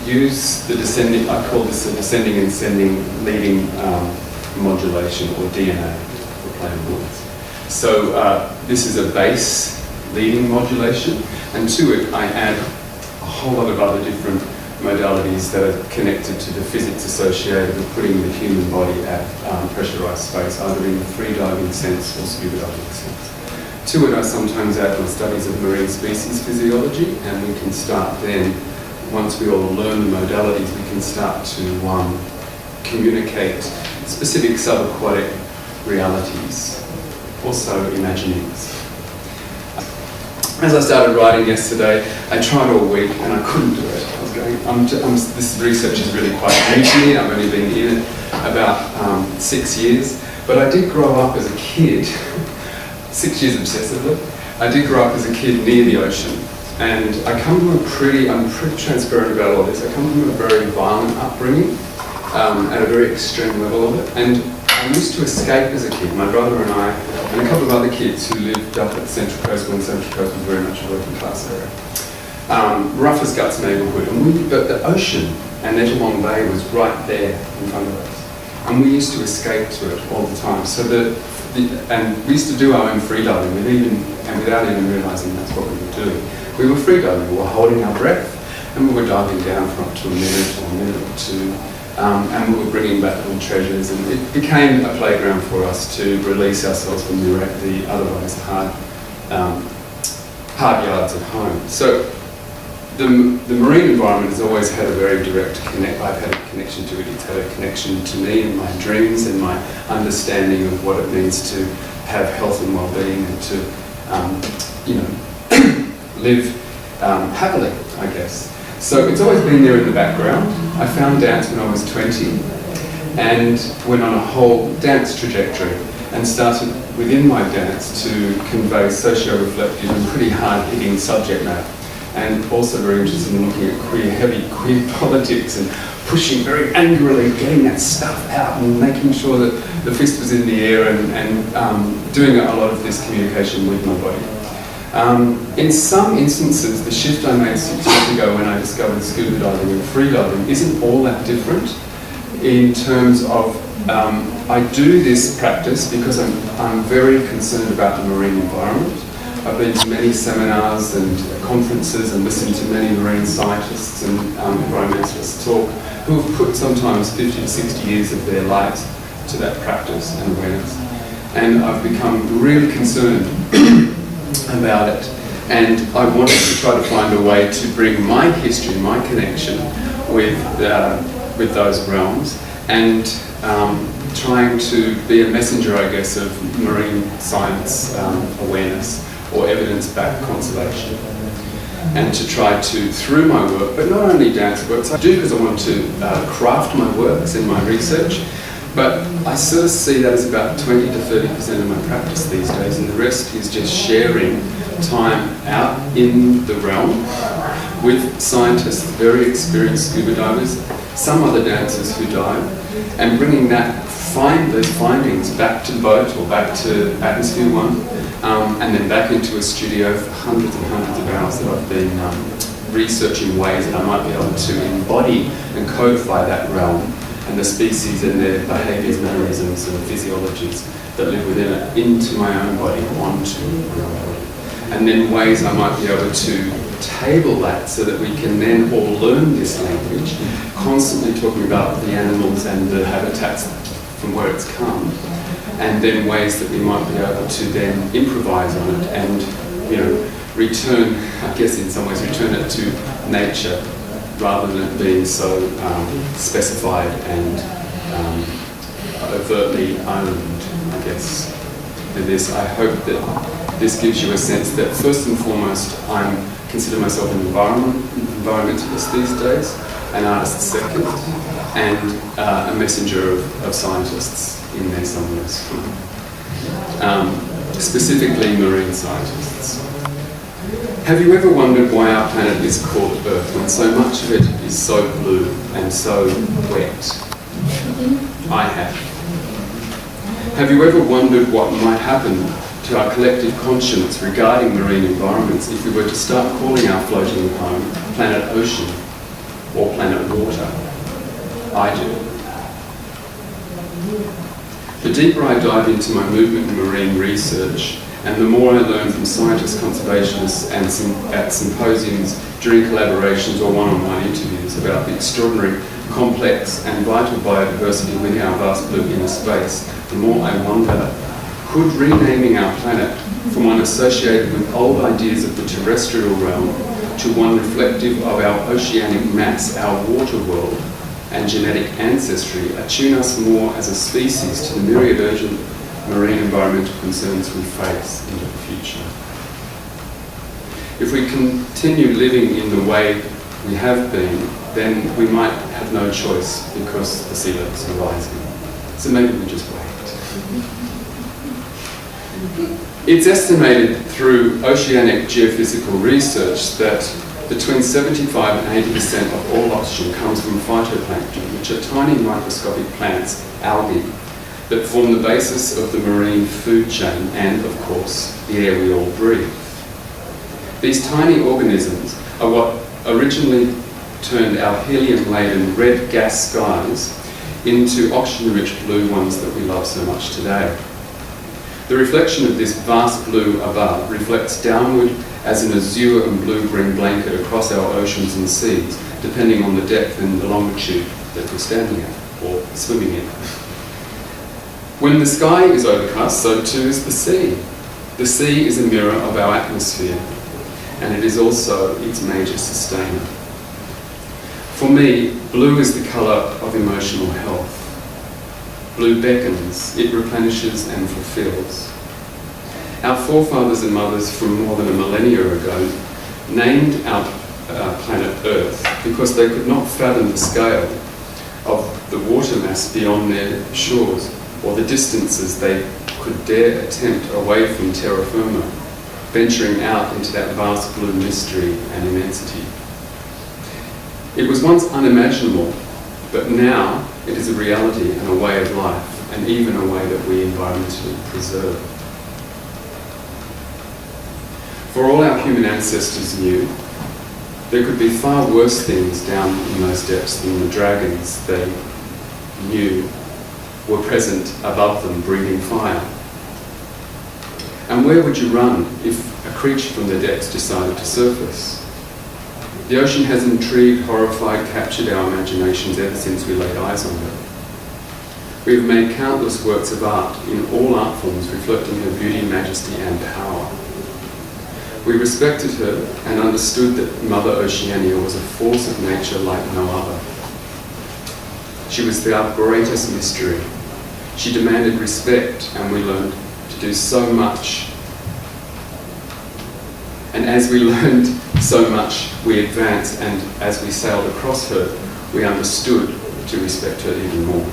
use the descending, I call this the descending and ascending leading modulation, or DNA, for plain words. So this is a base leading modulation, and to it I add a whole lot of other different modalities that are connected to the physics associated with putting the human body at pressurized space, either in the free diving sense or scuba diving sense. To it I sometimes add my studies of marine species physiology, and we can start then, once we all learn the modalities, we can start to communicate specific subaquatic realities, also imaginings. As I started writing yesterday, I tried all week and I couldn't do it. I was going, this research is really quite new to me. I've only been in it about 6 years, but I did grow up as a kid, 6 years obsessively. I did grow up as a kid near the ocean, and I'm pretty transparent about all this. I come from a very violent upbringing, at a very extreme level of it, and I used to escape as a kid. My brother and I, and a couple of other kids who lived up at the Central Coast, when the Central Coast was very much a working class area. Rough as guts neighbourhood, but the ocean and Nettlewong Bay was right there in front of us, and we used to escape to it all the time. So and we used to do our own freediving, without even realising that's what we were doing. We were freediving. We were holding our breath, and we were diving down for up to a minute or two. And we were bringing back little treasures, and it became a playground for us to release ourselves from the otherwise hard yards at home. So the marine environment has always had a very direct I've had a connection to it. It's had a connection to me and my dreams and my understanding of what it means to have health and well-being, and to live happily, I guess. So it's always been there in the background. I found dance when I was 20 and went on a whole dance trajectory and started within my dance to convey socio-reflective and pretty hard-hitting subject matter, and also very interested in looking at heavy queer politics and pushing very angrily, getting that stuff out and making sure that the fist was in the air, and doing a lot of this communication with my body. In some instances, the shift I made 6 years ago when I discovered scuba diving and free diving isn't all that different, in terms of I do this practice because I'm very concerned about the marine environment. I've been to many seminars and conferences and listened to many marine scientists and environmentalists talk, who have put sometimes 50 to 60 years of their lives to that practice and awareness. And I've become really concerned about it, and I wanted to try to find a way to bring my history, my connection with those realms, and trying to be a messenger, I guess, of marine science awareness or evidence-backed conservation, and to try to, through my work, but not only dance works, I do because I want to craft my works and my research, but I sort of see that as about 20 to 30% of my practice these days, and the rest is just sharing time out in the realm with scientists, very experienced scuba divers, some other dancers who dive, and bringing those findings back to the boat or back to Atmosphere 1, and then back into a studio for hundreds and hundreds of hours that I've been researching ways that I might be able to embody and codify that realm and the species and their behaviours, mannerisms and physiologies that live within it into my own body, onto my own body. And then ways I might be able to table that so that we can then all learn this language, constantly talking about the animals and the habitats from where it's come, and then ways that we might be able to then improvise on it and, return, I guess in some ways, return it to nature, rather than it being so specified and overtly owned, I guess. In this, I hope that this gives you a sense that first and foremost, I consider myself an environmentalist these days, an artist second, and a messenger of scientists in there somewhere. Specifically marine scientists. Have you ever wondered why our planet is called Earth when so much of it is so blue and so wet? I have. Have you ever wondered what might happen to our collective conscience regarding marine environments if we were to start calling our floating home planet Ocean? or planet water? I do. The deeper I dive into my movement in marine research, and the more I learn from scientists, conservationists, and at symposiums, during collaborations or one-on-one interviews about the extraordinary, complex and vital biodiversity within our vast blue inner space, the more I wonder, could renaming our planet from one associated with old ideas of the terrestrial realm to one reflective of our oceanic mass, our water world, and genetic ancestry, attune us more as a species to the myriad urgent marine environmental concerns we face into the future? If we continue living in the way we have been, then we might have no choice because the sea levels are rising. So maybe we just wait. It's estimated through oceanic geophysical research that between 75 and 80% of all oxygen comes from phytoplankton, which are tiny microscopic plants, algae, that form the basis of the marine food chain and, of course, the air we all breathe. These tiny organisms are what originally turned our helium-laden red gas skies into oxygen-rich blue ones that we love so much today. The reflection of this vast blue above reflects downward as an azure and blue-green blanket across our oceans and seas, depending on the depth and the longitude that we're standing at or swimming in. When the sky is overcast, so too is the sea. The sea is a mirror of our atmosphere, and it is also its major sustainer. For me, blue is the colour of emotional health. Blue beckons, it replenishes and fulfills. Our forefathers and mothers from more than a millennia ago named our planet Earth because they could not fathom the scale of the water mass beyond their shores, or the distances they could dare attempt away from terra firma, venturing out into that vast blue mystery and immensity. It was once unimaginable, but now it is a reality and a way of life, and even a way that we environmentally preserve. For all our human ancestors knew, there could be far worse things down in those depths than the dragons they knew were present above them, breathing fire. And where would you run if a creature from the depths decided to surface? The ocean has intrigued, horrified, captured our imaginations ever since we laid eyes on it. We have made countless works of art in all art forms reflecting her beauty, majesty and power. We respected her and understood that Mother Oceania was a force of nature like no other. She was our greatest mystery. She demanded respect, and we learned to do so much. And as we learned so much, we advanced, and as we sailed across her, we understood to respect her even more.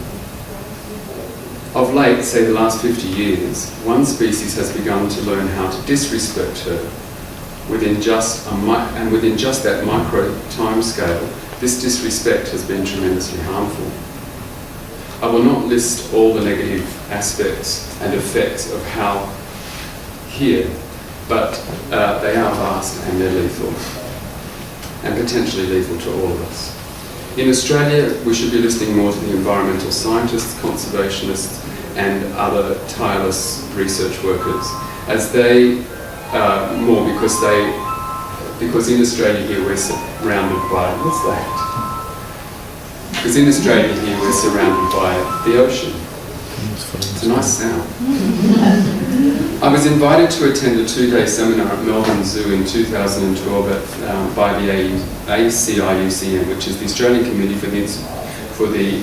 Of late, say the last 50 years, one species has begun to learn how to disrespect her. Within just that micro time scale, this disrespect has been tremendously harmful. I will not list all the negative aspects and effects of how here, but they are vast and they're lethal, and potentially lethal to all of us. In Australia, we should be listening more to the environmental scientists, conservationists, and other tireless research workers, as they because in Australia here we're surrounded by, what's that? Because in Australia here we're surrounded by the ocean. It's a nice sound. I was invited to attend a 2-day seminar at Melbourne Zoo in 2012 by the ACIUCN, which is the Australian Committee for the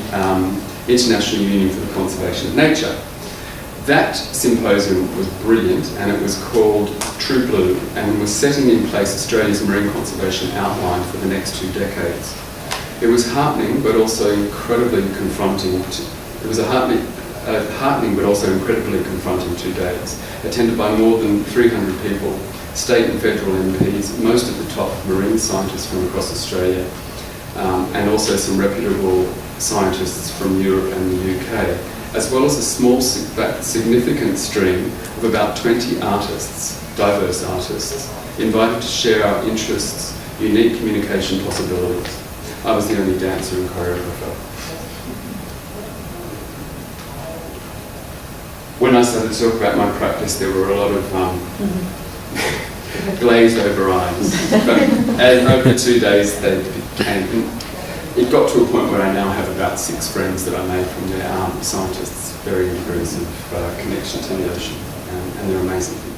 International Union for the Conservation of Nature. That symposium was brilliant, and it was called True Blue, and was setting in place Australia's marine conservation outline for the next 2 decades. It was heartening, but also incredibly confronting. It was a heartening, but also incredibly confronting 2 days, attended by more than 300 people, state and federal MPs, most of the top marine scientists from across Australia, and also some reputable scientists from Europe and the UK, as well as a small but significant stream of about 20 artists, diverse artists, invited to share our interests, unique communication possibilities. I was the only dancer and choreographer. When I started to talk about my practice, there were a lot of glazed over eyes. But over 2 days, they became. It got to a point where I now have about 6 friends that I made from there, scientists, very inclusive connection to the ocean, and they're amazing people.